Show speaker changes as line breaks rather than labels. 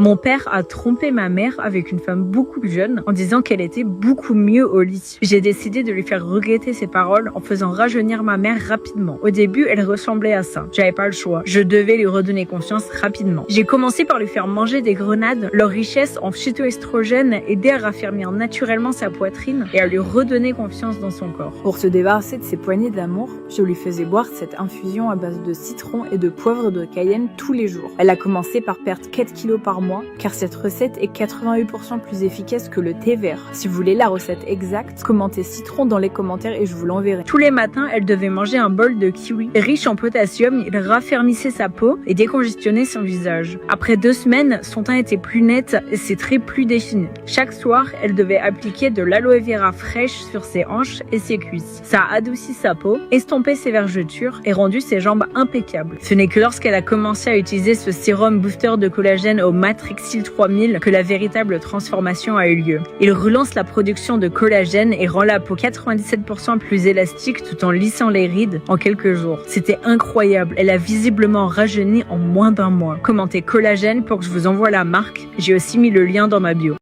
Mon père a trompé ma mère avec une femme beaucoup plus jeune en disant qu'elle était beaucoup mieux au lit. J'ai décidé de lui faire regretter ses paroles en faisant rajeunir ma mère rapidement. Au début, elle ressemblait à ça. J'avais pas le choix. Je devais lui redonner confiance rapidement. J'ai commencé par lui faire manger des grenades. Leur richesse en phytoestrogènes aidait à raffermir naturellement sa poitrine et à lui redonner confiance dans son corps.
Pour se débarrasser de ses poignées d'amour, je lui faisais boire cette infusion à base de citron et de poivre de Cayenne tous les jours. Elle a commencé par perdre 4 kilos par mois, car cette recette est 88% plus efficace que le thé vert. Si vous voulez la recette exacte, commentez citron dans les commentaires et je vous l'enverrai.
Tous les matins, elle devait manger un bol de kiwi. Riche en potassium, il raffermissait sa peau et décongestionnait son visage. Après 2 semaines, son teint était plus net et ses traits plus définis. Chaque soir, elle devait appliquer de l'aloe vera fraîche sur ses hanches et ses cuisses. Ça a adouci sa peau, estompé ses vergetures et rendu ses jambes impeccables. Ce n'est que lorsqu'elle a commencé à utiliser ce sérum booster de collagène au Matrixyl 3000 que la véritable transformation a eu lieu. Il relance la production de collagène et rend la peau 97% plus élastique tout en lissant les rides en quelques jours. C'était incroyable. Elle a visiblement rajeuni en moins d'1 mois. Commentez collagène pour que je vous envoie la marque. J'ai aussi mis le lien dans ma bio.